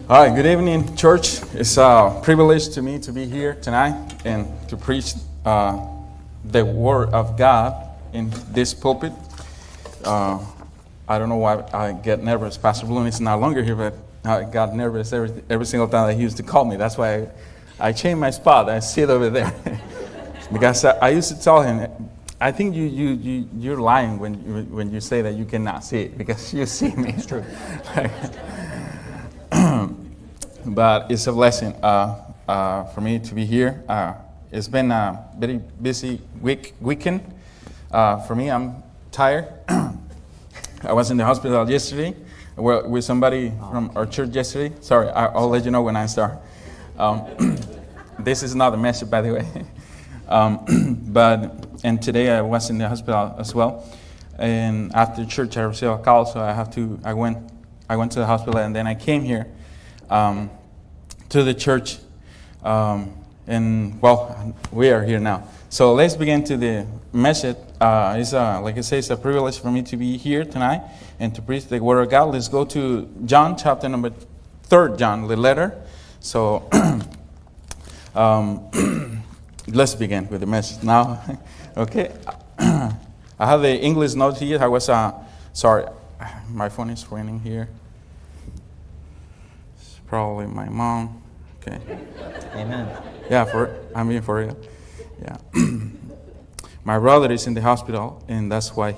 All right, good evening, church. It's a privilege to me to be here tonight and to preach the Word of God in this pulpit. I don't know why I get nervous. Pastor Bloom is no longer here, but I got nervous every single time that he used to call me. That's why I changed my spot. I sit over there. Because I used to tell him, I think you're lying when you say that you cannot see it, because you see me. It's true. But it's a blessing for me to be here. It's been a very busy weekend. For me, I'm tired. I was in the hospital yesterday with somebody from our church yesterday. Sorry, I'll let you know when I start. This is not a message, by the way. And today I was in the hospital as well. And after church, I received a call, so I went to the hospital, and then I came here to the church. And well, we are here now. So let's begin to the message. It's like I say, it's a privilege for me to be here tonight and to preach the Word of God. Let's go to John, chapter number 3, John, the letter. So let's begin with the message now. Okay. I have the English notes here. I was, sorry, my phone is ringing here. It's probably my mom. Okay. Amen. Yeah, I'm being for real. Yeah. My brother is in the hospital, and that's why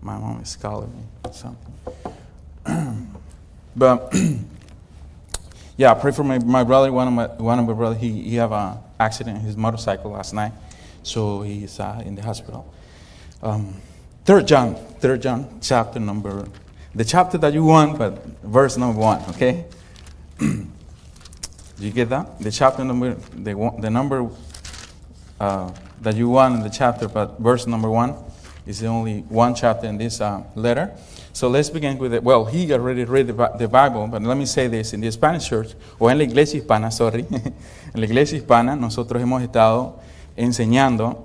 my mom is calling me. So. But yeah, I pray for my brother. One of my brothers, he have an accident in his motorcycle last night, so he's in the hospital. 3 John, the chapter that you want, but verse number 1. Okay. Do you get that? The chapter number, the number that you want in the chapter, but verse number 1 is the only one chapter in this letter. So let's begin with it. Well, he already read the Bible, but let me say this. In the Spanish church, o en la iglesia hispana, en la iglesia hispana, nosotros hemos estado enseñando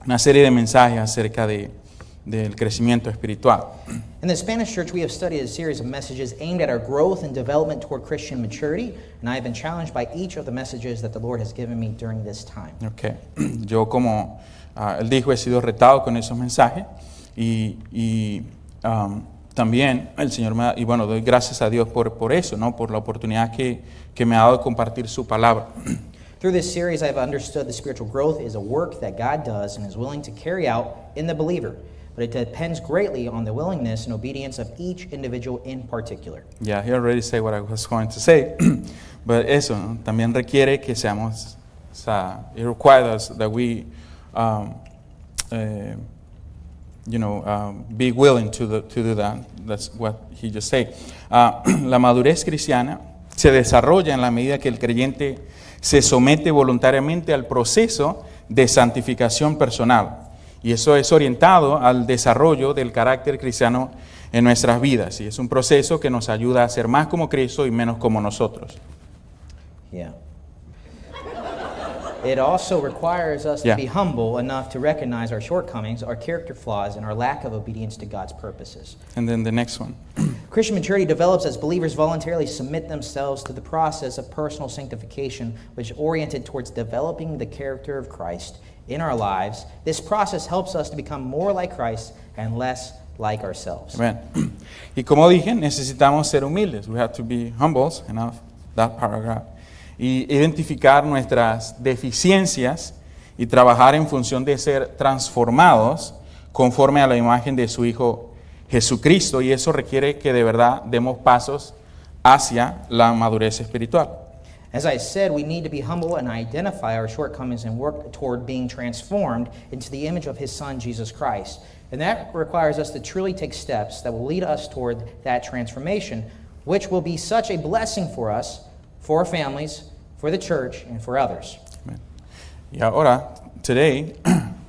una serie de mensajes acerca del crecimiento espiritual. In the Spanish church, we have studied a series of messages aimed at our growth and development toward Christian maturity, and I have been challenged by each of the messages that the Lord has given me during this time. Okay. Yo, como él dijo, he sido retado con esos mensajes y también el Señor y bueno, doy gracias a Dios por eso, ¿no? Por la oportunidad que me ha dado de compartir su palabra. Through this series, I have understood that spiritual growth is a work that God does and is willing to carry out in the believer. But it depends greatly on the willingness and obedience of each individual in particular. Yeah, he already said what I was going to say. But eso, ¿no? También requiere que seamos, it requires that we, be willing to do that. That's what he just said. La madurez cristiana se desarrolla en la medida que el creyente se somete voluntariamente al proceso de santificación personal. Y eso es orientado al desarrollo del carácter cristiano en nuestras vidas. Y es un proceso que nos ayuda a ser más como Cristo y menos como nosotros. Yeah. It also requires us to be humble enough to recognize our shortcomings, our character flaws, and our lack of obedience to God's purposes. And then the next one. Christian maturity develops as believers voluntarily submit themselves to the process of personal sanctification, which is oriented towards developing the character of Christ in our lives. This process helps us to become more like Christ and less like ourselves. Amen. Y como dije, necesitamos ser humildes. We have to be humble enough, that paragraph. Y identificar nuestras deficiencias y trabajar en función de ser transformados conforme a la imagen de su Hijo Jesucristo. Y eso requiere que de verdad demos pasos hacia la madurez espiritual. As I said, we need to be humble and identify our shortcomings and work toward being transformed into the image of His Son, Jesus Christ. And that requires us to truly take steps that will lead us toward that transformation, which will be such a blessing for us, for our families, for the church, and for others. Amen. Y ahora, today,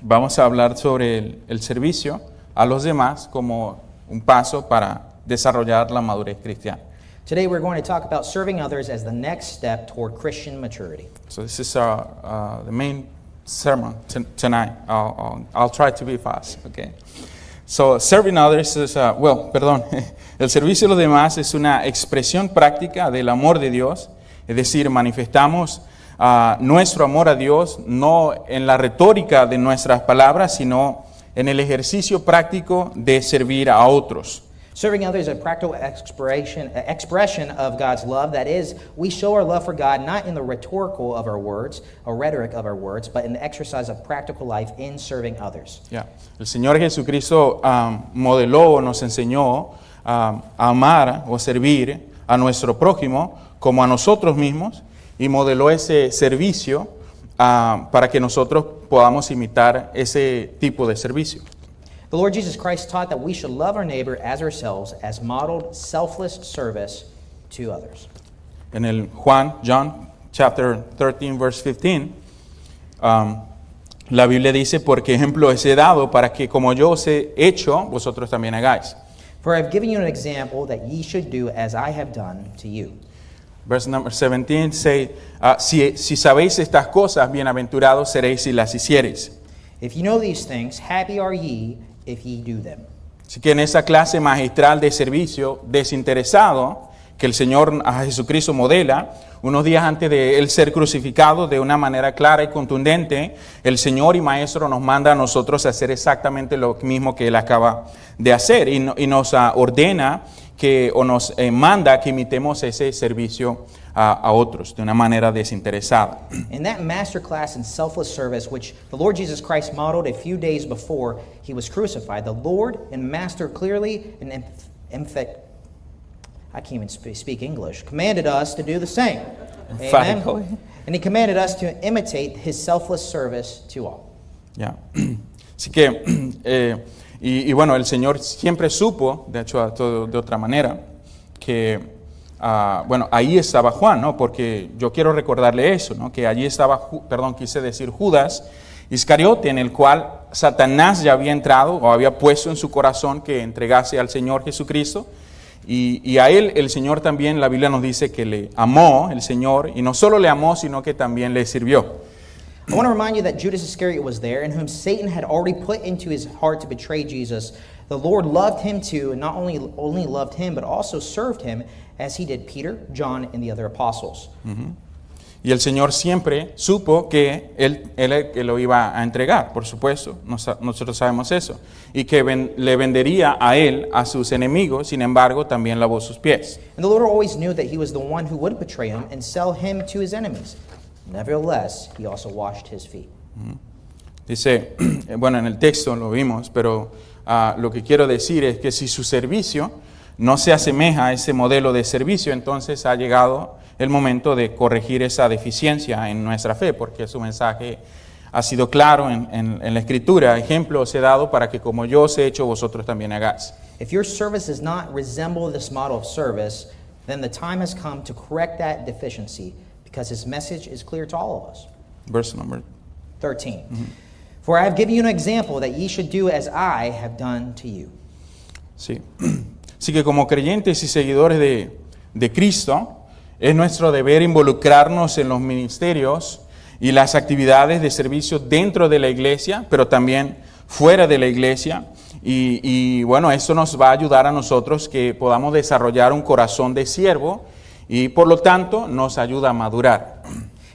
vamos a hablar sobre el servicio a los demás como un paso para desarrollar la madurez cristiana. Today we're going to talk about serving others as the next step toward Christian maturity. So this is the main sermon tonight. I'll try to be fast, okay? So, serving others is, el servicio a los demás es una expresión práctica del amor de Dios, es decir, manifestamos nuestro amor a Dios no en la retórica de nuestras palabras, sino en el ejercicio práctico de servir a otros. Serving others is a practical expression of God's love. That is, we show our love for God not in the rhetorical of our words, or rhetoric of our words, but in the exercise of practical life in serving others. Yeah. El Señor Jesucristo modeló, nos enseñó a amar o servir a nuestro prójimo como a nosotros mismos y modeló ese servicio para que nosotros podamos imitar ese tipo de servicio. The Lord Jesus Christ taught that we should love our neighbor as ourselves, as modeled selfless service to others. En el John chapter 13, verse 15, la Biblia dice, porque ejemplo os he dado para que como yo os he hecho, vosotros también hagáis. For I have given you an example that ye should do as I have done to you. Verse number 17 say, si sabéis estas cosas, bienaventurados seréis si las hiciereis. If you know these things, happy are ye if ye do them. Así que en esa clase magistral de servicio desinteresado que el Señor a Jesucristo modela, unos días antes de Él ser crucificado, de una manera clara y contundente, el Señor y Maestro nos manda a nosotros a hacer exactamente lo mismo que Él acaba de hacer y nos ordena o nos manda que imitemos ese servicio a otros de una manera desinteresada. In that masterclass in selfless service, which the Lord Jesus Christ modeled a few days before he was crucified, the Lord and Master clearly and I can't even speak English, commanded us to do the same. Emphatically. Amen. And he commanded us to imitate his selfless service to all. Yeah. Así que, y bueno, el Señor siempre supo, de hecho, de otra manera, que, bueno, ahí estaba Juan, ¿no? Porque yo quiero recordarle eso, ¿no? Que allí estaba, quise decir Judas Iscariote, en el cual Satanás ya había entrado o había puesto en su corazón que entregase al Señor Jesucristo. Y a él el Señor también, la Biblia nos dice que le amó el Señor, y no solo le amó, sino que también le sirvió. I want to remind you that Judas Iscariot was there, in whom Satan had already put into his heart to betray Jesus. The Lord loved him too, and not only loved him, but also served him, as he did Peter, John, and the other apostles. Uh-huh. Y el Señor siempre supo que él que lo iba a entregar, por supuesto, nosotros sabemos eso, y que le vendería a él, a sus enemigos, sin embargo, también lavó sus pies. And the Lord always knew that he was the one who would betray him and sell him to his enemies. Nevertheless, he also washed his feet. Dice, bueno, en el texto lo vimos, pero lo que quiero decir es que si su servicio no se asemeja a ese modelo de servicio, entonces ha llegado el momento de corregir esa deficiencia en nuestra fe, porque su mensaje ha sido claro en la Escritura. Ejemplo os he dado para que como yo os he hecho, vosotros también hagáis. If your service does not resemble this model of service, then the time has come to correct that deficiency, because his message is clear to all of us. Verse number 13. For I have given you an example that ye should do as I have done to you. Sí. Así que como creyentes y seguidores de Cristo, es nuestro deber involucrarnos en los ministerios y las actividades de servicio dentro de la iglesia, pero también fuera de la iglesia. Y bueno, esto nos va a ayudar a nosotros que podamos desarrollar un corazón de siervo y por lo tanto nos ayuda a madurar.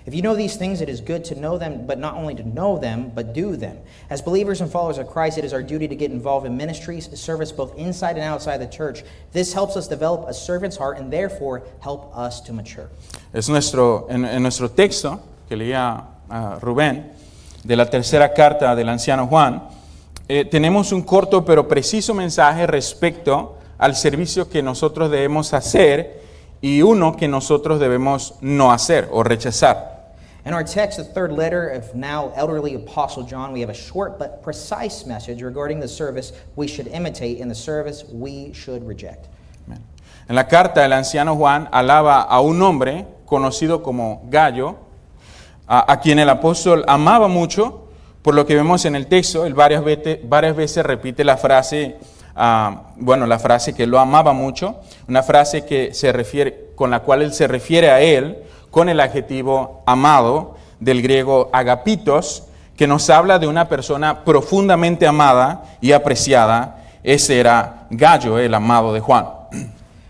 If you know these things, it is good to know them, but not only to know them, but do them. As believers and followers of Christ, it is our duty to get involved in ministries, service both inside and outside the church. This helps us develop a servant's heart and therefore help us to mature. Es en nuestro texto que leía Rubén, de la tercera carta del anciano Juan, tenemos un corto pero preciso mensaje respecto al servicio que nosotros debemos hacer y uno que nosotros debemos no hacer o rechazar. In our text, the third letter of now elderly Apostle John, we have a short but precise message regarding the service we should imitate and the service we should reject. En la carta, el anciano Juan alaba a un hombre conocido como Gallo, a quien el apóstol amaba mucho, por lo que vemos en el texto. Él varias veces repite la frase, la frase que lo amaba mucho, una frase con la cual él se refiere a él con el adjetivo amado, del griego agapitos, que nos habla de una persona profundamente amada y apreciada ese era Gallo, el amado de Juan.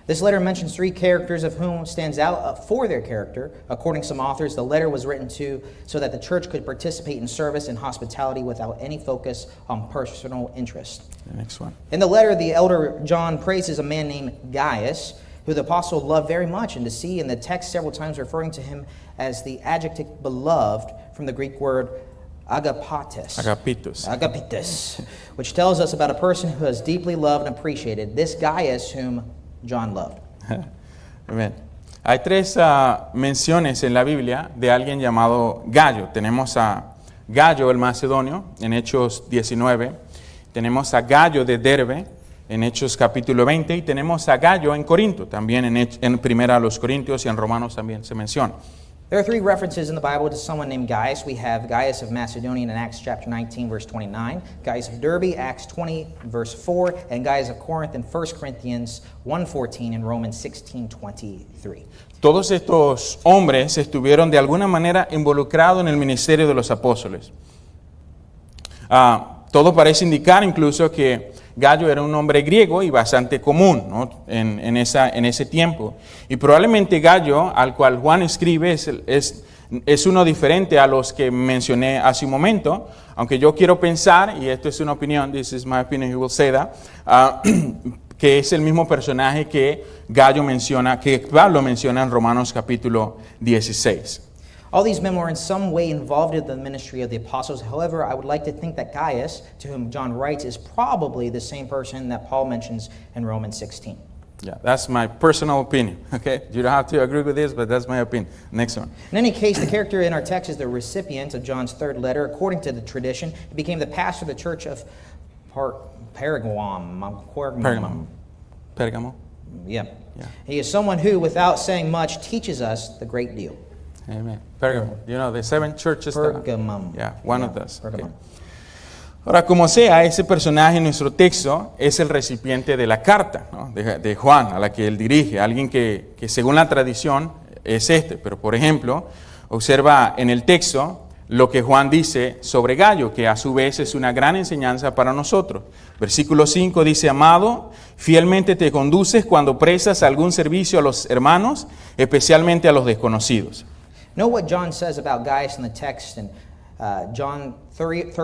This letter mentions three characters of whom stands out for their character. According to some authors, the letter was written so that the church could participate in service and hospitality without any focus on personal interest. The next one. In the letter, the elder John praises a man named Gaius, who the apostle loved very much, and to see in the text several times referring to him as the adjective beloved from the Greek word agapatos. Agapitus, which tells us about a person who has deeply loved and appreciated this Gaius whom John loved. Amen. Hay tres menciones en la Biblia de alguien llamado Gallo. Tenemos a Gallo el Macedonio en Hechos 19, tenemos a Gallo de Derbe en Hechos capítulo 20 y tenemos a Gallo en Corinto, también en Primera a los Corintios y en Romanos también se menciona. There are three references in the Bible to someone named Gaius. We have Gaius of Macedonia in Acts chapter 19, verse 29, Gaius of Derbe, Acts 20, verse 4, and Gaius of Corinth in 1 Corinthians 1:14 and Romans 16:23. Todos estos hombres estuvieron de alguna manera involucrados en el ministerio de los apóstoles. Todo parece indicar incluso que Gallo era un nombre griego y bastante común, ¿no? en ese tiempo. Y probablemente Gallo, al cual Juan escribe, es uno diferente a los que mencioné hace un momento, aunque yo quiero pensar, y esto es una opinión, this is my opinion, he will say that, que es el mismo personaje que que Pablo menciona en Romanos capítulo 16. All these men were in some way involved in the ministry of the apostles. However, I would like to think that Gaius, to whom John writes, is probably the same person that Paul mentions in Romans 16. Yeah, that's my personal opinion, okay? You don't have to agree with this, but that's my opinion. Next one. In any case, the character in our text is the recipient of John's third letter. According to the tradition, he became the pastor of the church of Pergamum. Pergamo? Yeah. He is someone who, without saying much, teaches us the great deal. Amen. Pergamum. You know, the 7 churches. Pergamum. Yeah, one of those. Okay. Pergamum. Ahora, como sea, ese personaje en nuestro texto es el recipiente de la carta, ¿no? de Juan, a la que él dirige, alguien que según la tradición es este. Pero, por ejemplo, observa en el texto lo que Juan dice sobre Gallo, que a su vez es una gran enseñanza para nosotros. Versículo 5 dice, amado, fielmente te conduces cuando prestas algún servicio a los hermanos, especialmente a los desconocidos. Know what John says about Gaius in the text in 3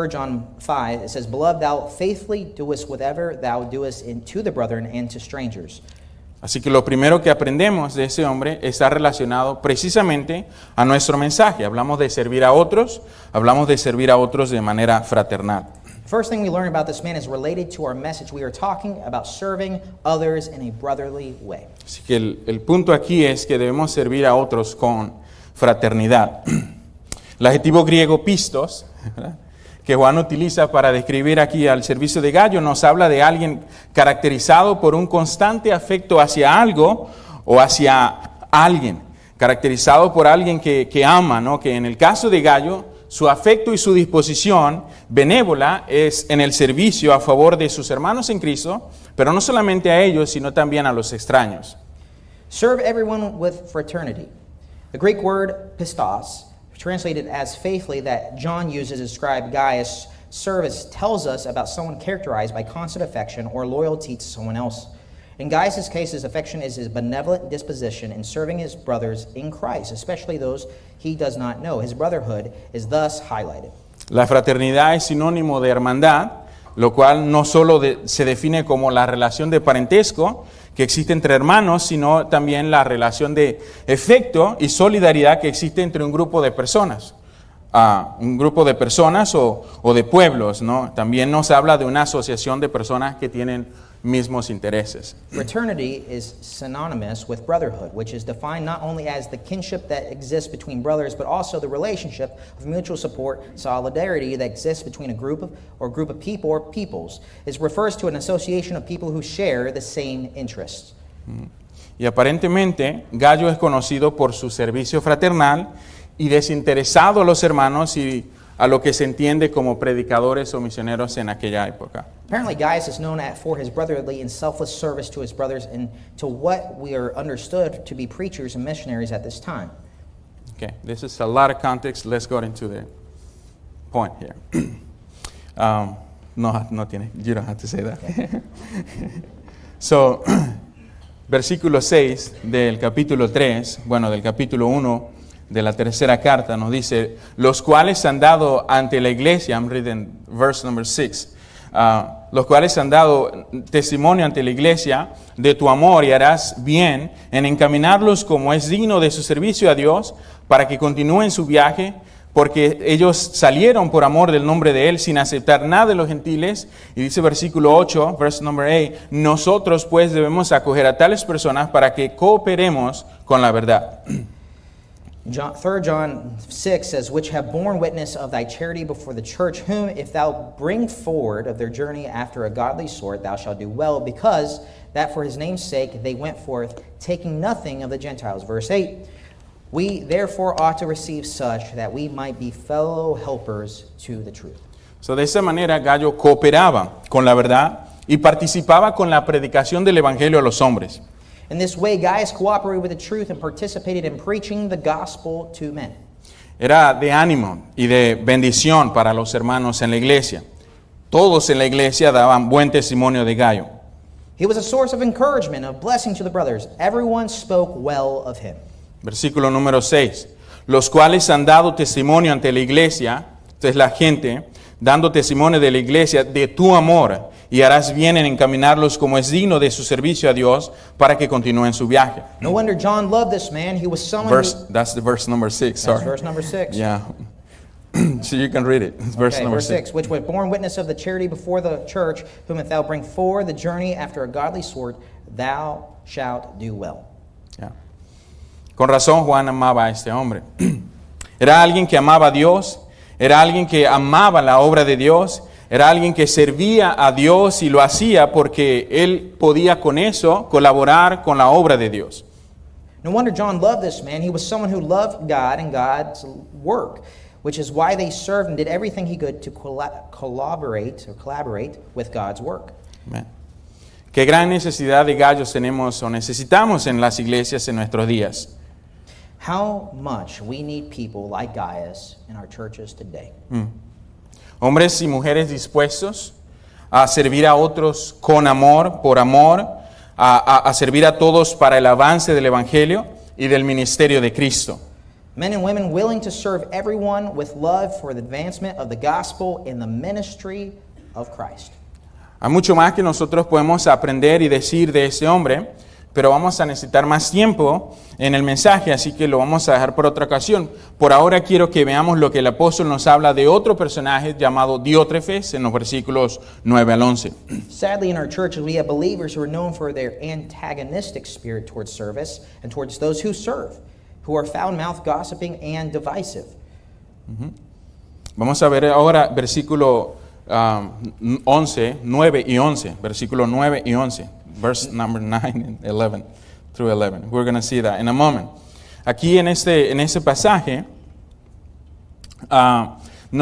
John 5. It says, Beloved, thou faithfully doest whatever thou doest to the brethren and to strangers. Así que lo primero que aprendemos de ese hombre está relacionado precisamente a nuestro mensaje. Hablamos de servir a otros de manera fraternal. First thing we learn about this man is related to our message. We are talking about serving others in a brotherly way. Así que el punto aquí es que debemos servir a otros con fraternidad. El adjetivo griego pistos, ¿verdad?, que Juan utiliza para describir aquí al servicio de Gallo, nos habla de alguien caracterizado por un constante afecto hacia algo o hacia alguien, caracterizado por alguien que ama, ¿no? Que en el caso de Gallo, su afecto y su disposición benévola es en el servicio a favor de sus hermanos en Cristo, pero no solamente a ellos, sino también a los extraños. Serve everyone with fraternity. The Greek word pistos, translated as faithfully, that John uses to describe Gaius' service, tells us about someone characterized by constant affection or loyalty to someone else. In Gaius' case, his affection is his benevolent disposition in serving his brothers in Christ, especially those he does not know. His brotherhood is thus highlighted. La fraternidad es sinónimo de hermandad, lo cual no solo se define como la relación de parentesco que existe entre hermanos, sino también la relación de afecto y solidaridad que existe entre un grupo de personas. O de pueblos, ¿no? También nos habla de una asociación de personas que tienen mismos intereses. Fraternity is synonymous with brotherhood, which is defined not only as the kinship that exists between brothers, but also the relationship of mutual support, solidarity that exists between a group of people or peoples. It refers to an association of people who share the same interests. Y aparentemente, Gallo es conocido por su servicio fraternal y desinteresado a los hermanos y a lo que se entiende como predicadores o misioneros en aquella época. Apparently, Gaius is known for his brotherly and selfless service to his brothers and to what we are understood to be preachers and missionaries at this time. Okay, this is a lot of context. Let's go into the point here. No tiene. You don't have to say that. So, versículo 6 del capítulo 3, bueno, del capítulo 1 de la tercera carta, nos dice, los cuales han dado ante la iglesia, I'm reading verse number 6, los cuales han dado testimonio ante la iglesia de tu amor y harás bien en encaminarlos como es digno de su servicio a Dios para que continúen su viaje, porque ellos salieron por amor del nombre de Él sin aceptar nada de los gentiles. Y dice versículo 8, verse number 8, nosotros pues debemos acoger a tales personas para que cooperemos con la verdad. 3 John 6 says, which have borne witness of thy charity before the church, whom if thou bring forward of their journey after a godly sort, thou shalt do well, because that for his name's sake they went forth, taking nothing of the Gentiles. Verse 8, we therefore ought to receive such, that we might be fellow helpers to the truth. So, de esa manera Gallo cooperaba con la verdad y participaba con la predicación del evangelio a los hombres. In this way, Gaius cooperated with the truth and participated in preaching the gospel to men. Era de ánimo y de bendición para los hermanos en la iglesia. Todos en la iglesia daban buen testimonio de Gallo. He was a source of encouragement, of blessing to the brothers. Everyone spoke well of him. Versículo número 6. Los cuales han dado testimonio ante la iglesia, entonces la gente, dando testimonio de la iglesia de tu amor, y harás bien en encaminarlos como es digno de su servicio a Dios para que continúen su viaje. No wonder John loved this man. He was someone That's the verse number 6, sorry. That's verse number 6. Yeah. So you can read it. It's verse number verse 6. Which was born witness of the charity before the church, whom if thou bring forward the journey after a godly sort, thou shalt do well. Yeah. Con razón Juan amaba a este hombre. Era alguien que amaba a Dios, era alguien que amaba la obra de Dios, era alguien que servía a Dios y lo hacía porque él podía con eso colaborar con la obra de Dios. No wonder John loved this man. He was someone who loved God and God's work, which is why they served and did everything he could to collaborate with God's work. Amen. Qué gran necesidad de gallos tenemos o necesitamos en las iglesias en nuestros días. How much we need people like Gaius in our churches today. Hombres y mujeres dispuestos a servir a otros con amor, por amor, a servir a todos para el avance del Evangelio y del ministerio de Cristo. Men and women willing to serve everyone with love for the advancement of the gospel in the ministry of Christ. Hay mucho más que nosotros podemos aprender y decir de ese hombre, pero vamos a necesitar más tiempo en el mensaje, así que lo vamos a dejar por otra ocasión. Por ahora quiero que veamos lo que el apóstol nos habla de otro personaje llamado Diótrefes en los versículos 9 al 11. Sadly, in our churches, we have believers who are known for their antagonistic spirit towards service and towards those who serve, who are foul-mouthed, gossiping, and divisive. Vamos a ver ahora versículo 11, 9 y 11, versículo 9 y 11. Verse number 9 and 11 through 11. We're going to see that in a moment. Aquí en este pasaje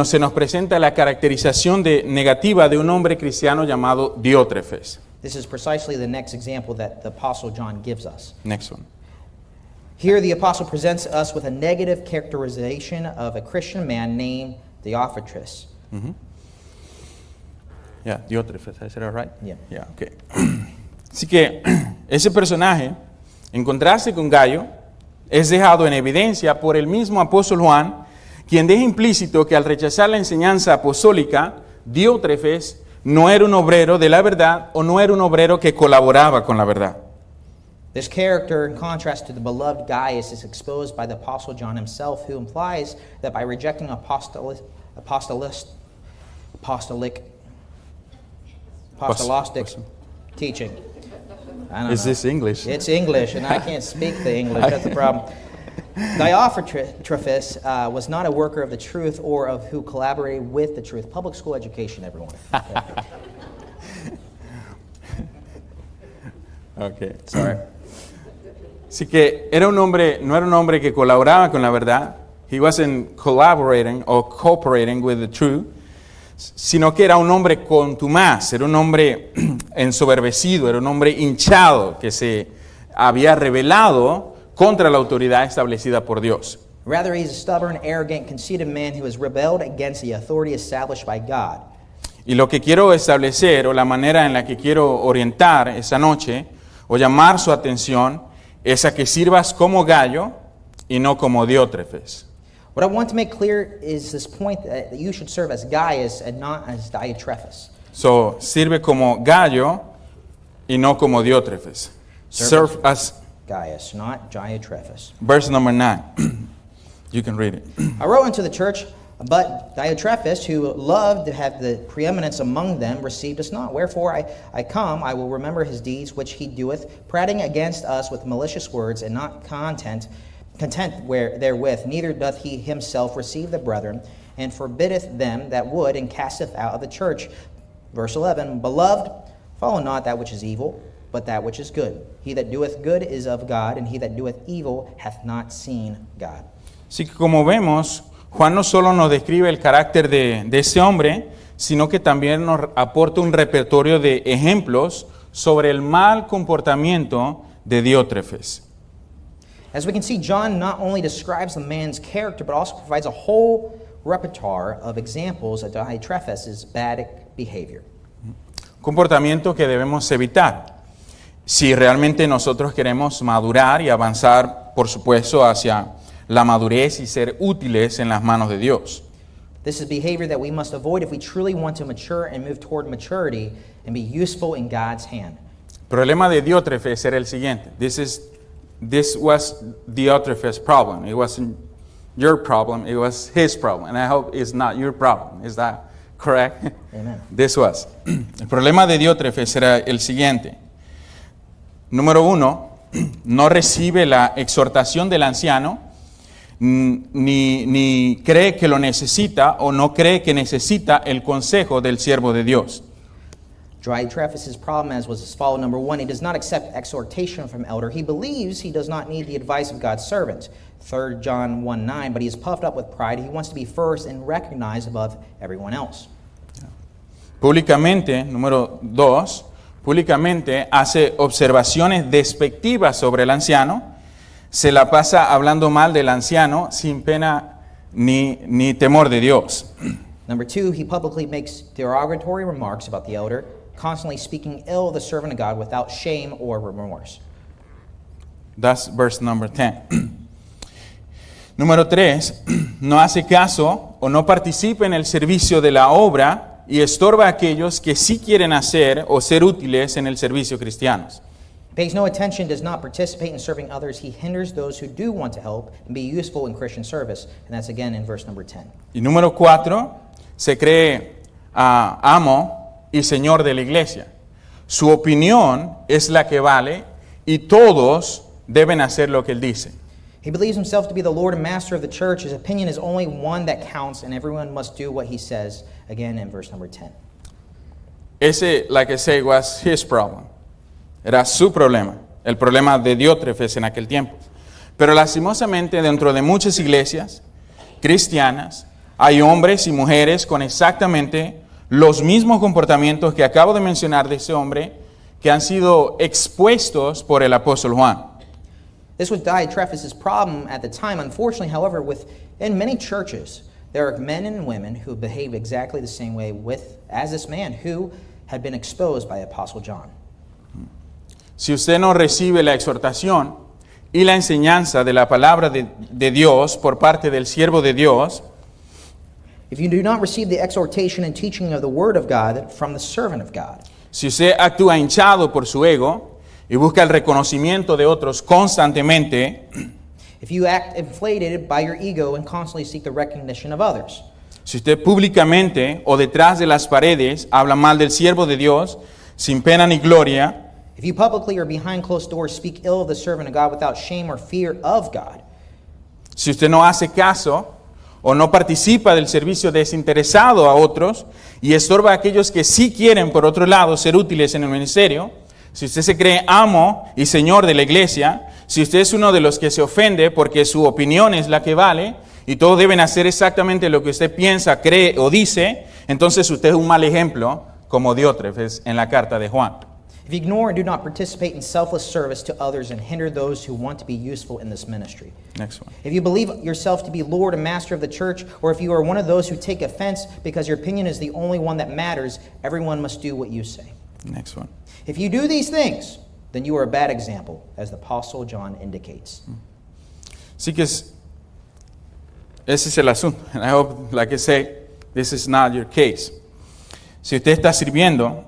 se nos presenta la caracterización negativa de un hombre cristiano llamado Diótrefes. This is precisely the next example that the Apostle John gives us. Next one. Here the Apostle presents us with a negative characterization of a Christian man named Diotrephes. Yeah, Diótrefes, I said it right? Yeah. Yeah, okay. Así que ese personaje, en contraste con Gallo, es dejado en evidencia por el mismo apóstol Juan, quien deja implícito que al rechazar la enseñanza apostólica, Diótrefes no era un obrero de la verdad o no era un obrero que colaboraba con la verdad. This character, in contrast to the beloved Gaius, is exposed by the Apostle John himself, who implies that by rejecting apostolic teaching. I don't Is know. this English? It's English, and I can't speak the English. That's the problem. Diotrephes was not a worker of the truth or of who collaborated with the truth. Public school education, everyone. Okay. Sorry. Así que no era un hombre que colaboraba con la verdad. He wasn't collaborating or cooperating with the truth, sino que era un hombre contumaz, era un hombre ensoberbecido, era un hombre hinchado que se había rebelado contra la autoridad establecida por Dios. Rather, he's a stubborn, arrogant, conceited man who has rebelled against the authority established by God. Y lo que quiero establecer, o la manera en la que quiero orientar esa noche, o llamar su atención, es a que sirvas como Gallo y no como Diótrefes. What I want to make clear is this point that you should serve as Gaius and not as Diotrephes. So, sirve como Gallo y no como Diótrefes. Serve as, Gaius, not Diotrephes. verse number 9. You can read it. I wrote unto the church, but Diotrephes, who loved to have the preeminence among them, received us not. Wherefore I come, I will remember his deeds which he doeth, prating against us with malicious words, and not content therewith. Neither doth he himself receive the brethren, and forbiddeth them that would, and casteth out of the church. Verse 11, Beloved, follow not that which is evil, but that which is good. He that doeth good is of God, and he that doeth evil hath not seen God. Así que como vemos, Juan no solo nos describe el carácter de ese hombre, sino que también nos aporta un repertorio de ejemplos sobre el mal comportamiento de Diótrefes. As we can see, John not only describes the man's character, but also provides a whole repertoire of examples of Diotrephes' bad behavior. Comportamiento que debemos evitar si realmente nosotros queremos madurar y avanzar, por supuesto, hacia la madurez y ser útiles en las manos de Dios. This is behavior that we must avoid if we truly want to mature and move toward maturity and be useful in God's hand. El problema de Diótrefes era el siguiente. This was Diótrefes' problem. It wasn't your problem. It was his problem. And I hope it's not your problem. Is that correct? Amen. This was. El problema de Diótrefes era el siguiente. Número 1, no recibe la exhortación del anciano, ni cree que lo necesita o no cree que necesita el consejo del siervo de Dios. Diotrephes' problem as was as follows. Number 1, he does not accept exhortation from elder. He believes he does not need the advice of God's servant. 3 John 1:9, but he is puffed up with pride. He wants to be first and recognized above everyone else. Públicamente, número 2, públicamente hace observaciones despectivas sobre el anciano, se la pasa hablando mal del anciano sin pena ni temor de Dios. Number 2, he publicly makes derogatory remarks about the elder, constantly speaking ill of the servant of God without shame or remorse. That's verse number 10. Número 3, no hace caso o no participa en el servicio de la obra y estorba a aquellos que sí quieren hacer o ser útiles en el servicio cristianos. Pays no attention, does not participate in serving others. He hinders those who do want to help and be useful in Christian service. And that's again in verse number 10. Y número 4, se cree amo y señor de la iglesia. Su opinión es la que vale y todos deben hacer lo que él dice. He believes himself to be the Lord and master of the church. His opinion is only one that counts, and everyone must do what he says, again in verse number 10. Ese, like I say, was his problem. Era su problema, el problema de Diótrefes en aquel tiempo. Pero lastimosamente dentro de muchas iglesias cristianas hay hombres y mujeres con exactamente los mismos comportamientos que acabo de mencionar de ese hombre que han sido expuestos por el apóstol Juan. This was Diotrephes' problem at the time. Unfortunately, however, within many churches, there are men and women who behave exactly the same way as this man who had been exposed by Apostle John. Si usted no recibe la exhortación y la enseñanza de la palabra de Dios por parte del siervo de Dios, if you do not receive the exhortation and teaching of the Word of God from the servant of God, si usted actúa hinchado por su ego y busca el reconocimiento de otros constantemente, if you act inflated by your ego and constantly seek the recognition of others, si usted públicamente o detrás de las paredes habla mal del siervo de Dios sin pena ni gloria, if you publicly or behind closed doors speak ill of the servant of God without shame or fear of God, si usted no hace caso o no participa del servicio desinteresado a otros y estorba a aquellos que sí quieren, por otro lado, ser útiles en el ministerio, si usted se cree amo y señor de la iglesia, si usted es uno de los que se ofende porque su opinión es la que vale y todos deben hacer exactamente lo que usted piensa, cree o dice, entonces usted es un mal ejemplo como Diótrefes en la carta de Juan. If you ignore and do not participate in selfless service to others and hinder those who want to be useful in this ministry. Next one. If you believe yourself to be Lord and Master of the church, or if you are one of those who take offense because your opinion is the only one that matters, everyone must do what you say. Next one. If you do these things, then you are a bad example, as the Apostle John indicates. Así que ese es el asunto. And I hope, like I say, this is not your case. Si usted está sirviendo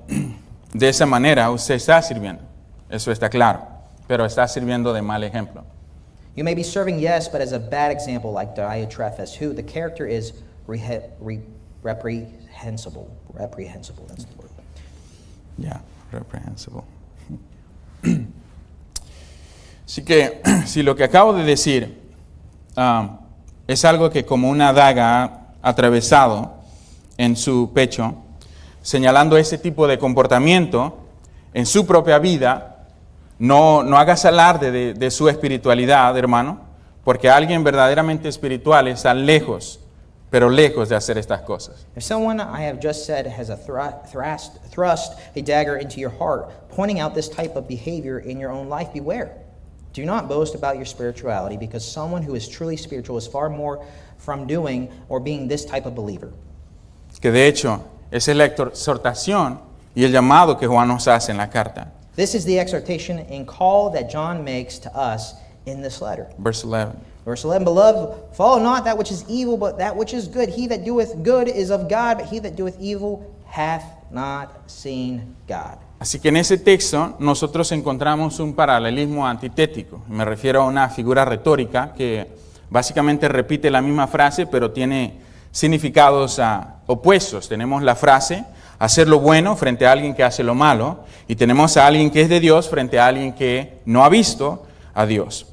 de esa manera, usted está sirviendo. Eso está claro. Pero está sirviendo de mal ejemplo. You may be serving, yes, but as a bad example, like Diotrephes, who the character is reprehensible. Reprehensible, that's the word. Yeah, reprehensible. Así que, si lo que acabo de decir es algo que como una daga ha atravesado en su pecho, señalando ese tipo de comportamiento en su propia vida, no hagas alarde de su espiritualidad, hermano, porque alguien verdaderamente espiritual está lejos, pero lejos de hacer estas cosas. If someone I have just said has a thrust a dagger into your heart, pointing out this type of behavior in your own life, beware. Do not boast about your spirituality, because someone who is truly spiritual is far more from doing or being this type of believer. Que de hecho, esa es la exhortación y el llamado que Juan nos hace en la carta. This is the exhortation and call that John makes to us in this letter. Verse 11. Verse 11, Beloved, follow not that which is evil, but that which is good. He that doeth good is of God, but he that doeth evil hath not seen God. Así que en ese texto nosotros encontramos un paralelismo antitético. Me refiero a una figura retórica que básicamente repite la misma frase, pero tiene significados opuestos. Tenemos la frase, hacer lo bueno frente a alguien que hace lo malo, y tenemos a alguien que es de Dios frente a alguien que no ha visto a Dios.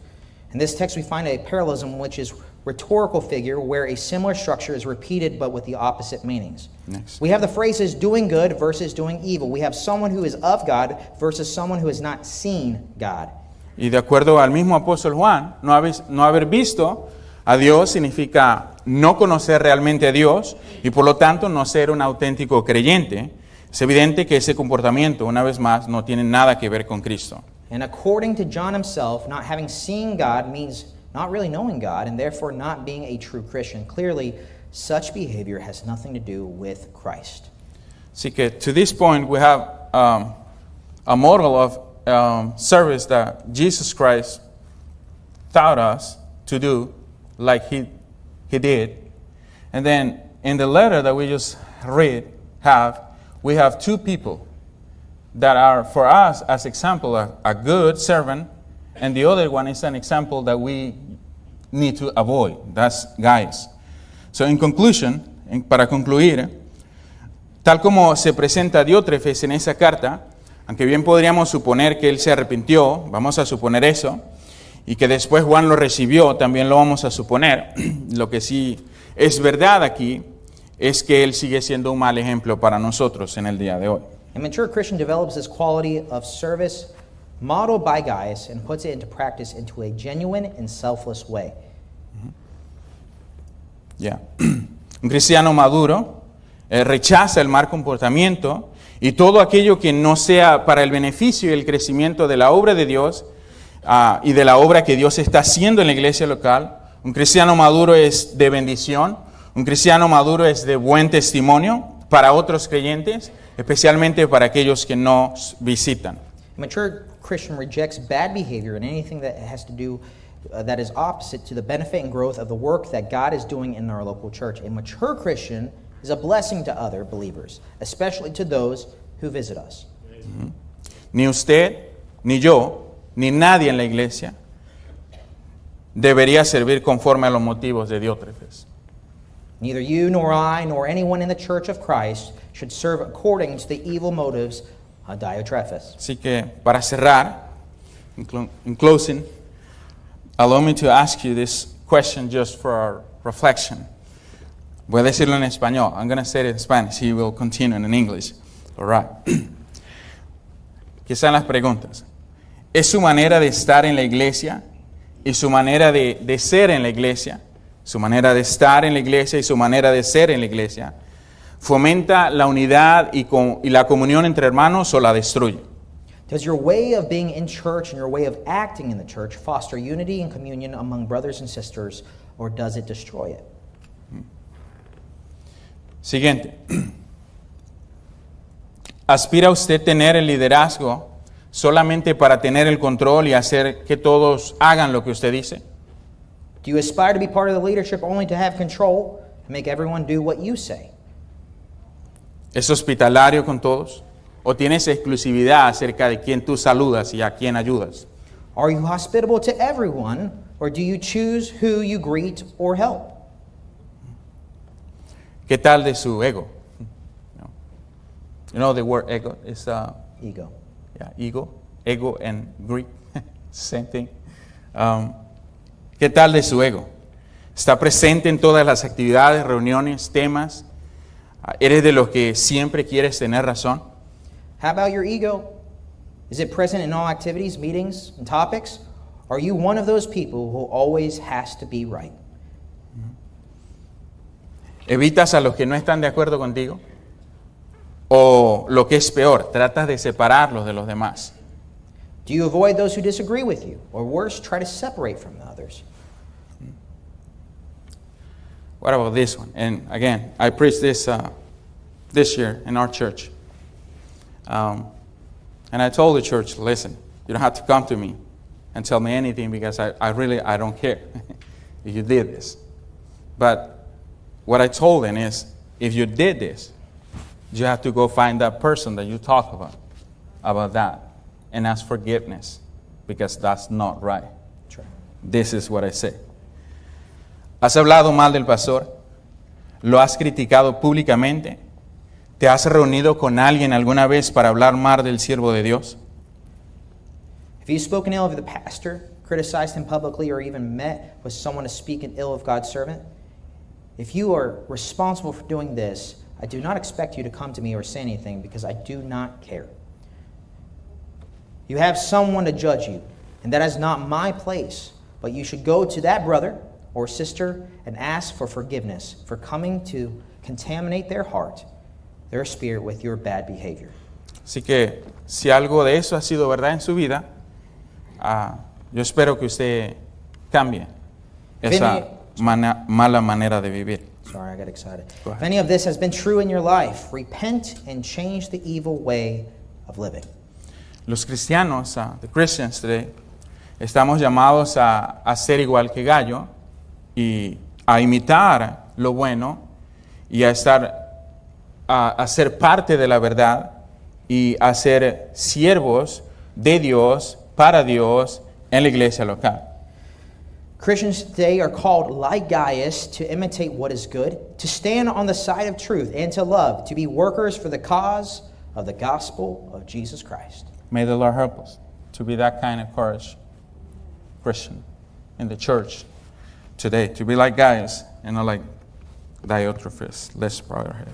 In this text we find a parallelism which is rhetorical figure where a similar structure is repeated but with the opposite meanings. Next. We have the phrases doing good versus doing evil. We have someone who is of God versus someone who has not seen God. Y de acuerdo al mismo apóstol Juan, no haber visto a Dios significa no conocer realmente a Dios y por lo tanto no ser un auténtico creyente. Es evidente que ese comportamiento, una vez más, no tiene nada que ver con Cristo. And according to John himself, not having seen God means not really knowing God and therefore not being a true Christian. Clearly, such behavior has nothing to do with Christ. Así que, to this point, we have a model of service that Jesus Christ taught us to do, like he did. And then, in the letter that we just read, we have two people that are, for us, as example, a good servant, and the other one is an example that we need to avoid. That's Gaius. So in conclusion, para concluir, tal como se presenta Diótrefes en esa carta, aunque bien podríamos suponer que él se arrepintió, vamos a suponer eso, y que después Juan lo recibió, también lo vamos a suponer. Lo que sí es verdad aquí es que él sigue siendo un mal ejemplo para nosotros en el día de hoy. A mature Christian develops this quality of service modeled by Gaius and puts it into practice into a genuine and selfless way. Yeah. Un cristiano maduro rechaza el mal comportamiento y todo aquello que no sea para el beneficio y el crecimiento de la obra de Dios y de la obra que Dios está haciendo en la iglesia local. Un cristiano maduro es de bendición, un cristiano maduro es de buen testimonio para otros creyentes, especialmente para aquellos que nos visitan. A mature Christian rejects bad behavior and anything that has to do that is opposite to the benefit and growth of the work that God is doing in our local church. A mature Christian is a blessing to other believers, especially to those who visit us. Mm-hmm. Ni usted, ni yo, ni nadie en la iglesia debería servir conforme a los motivos de Diótrefes. Neither you nor I nor anyone in the church of Christ should serve according to the evil motives of Diotrephes. Así que para cerrar, in closing, allow me to ask you this question just for our reflection. Voy a decirlo en español. I'm going to say it in Spanish. He will continue in English. All right. ¿Qué son las preguntas? ¿Es su manera de estar en la iglesia y su manera de ser en la iglesia, su manera de estar en la iglesia y su manera de ser en la iglesia, fomenta la unidad y la comunión entre hermanos o la destruye? Does your way of being in church and your way of acting in the church foster unity and communion among brothers and sisters, or does it destroy it? Siguiente. ¿Aspira usted tener el liderazgo solamente para tener el control y hacer que todos hagan lo que usted dice? Do you aspire to be part of the leadership only to have control and make everyone do what you say? ¿Es hospitalario con todos? ¿O tienes exclusividad acerca de quién tú saludas y a quién ayudas? Are you hospitable to everyone, or do you choose who you greet or help? ¿Qué tal de su ego? You know the word ego is Ego. ego and Greek, same thing. ¿Qué tal de su ego? ¿Está presente en todas las actividades, reuniones, temas? ¿Eres de los que siempre quieres tener razón? How about your ego? Is it present in all activities, meetings, and topics? Are you one of those people who always has to be right? ¿Evitas a los que no están de acuerdo contigo? ¿O lo que es peor, tratas de separarlos de los demás? Do you avoid those who disagree with you? Or worse, try to separate from others? What about this one? And again, I preached this year in our church. And I told the church, listen, you don't have to come to me and tell me anything because I don't care if you did this. But what I told them is, if you did this, you have to go find that person that you talk about that, and ask forgiveness, because that's not right. That's right. This is what I say. ¿Has hablado mal del pastor? ¿Lo has criticado públicamente? ¿Te has reunido con alguien alguna vez para hablar mal del siervo de Dios? Have you spoken ill of the pastor, criticized him publicly, or even met with someone to speak ill of God's servant? If you are responsible for doing this, I do not expect you to come to me or say anything, because I do not care. You have someone to judge you, and that is not my place, but you should go to that brother or sister and ask for forgiveness for coming to contaminate their heart, their spirit with your bad behavior. Así que si algo de eso ha sido verdad en su vida, yo espero que usted cambie esa mala manera de vivir. Sorry, I got excited. Go ahead. If any of this has been true in your life, repent and change the evil way of living. Los cristianos, the Christians today, estamos llamados a ser igual que Gallo y a imitar lo bueno y a ser parte de la verdad y a ser siervos de Dios, para Dios, en la iglesia local. Christians today are called, like Gaius, to imitate what is good, to stand on the side of truth, and to love, to be workers for the cause of the gospel of Jesus Christ. May the Lord help us to be that kind of courage Christian in the church today, to be like Gaius and not like Diotrephes. Let's bow our head.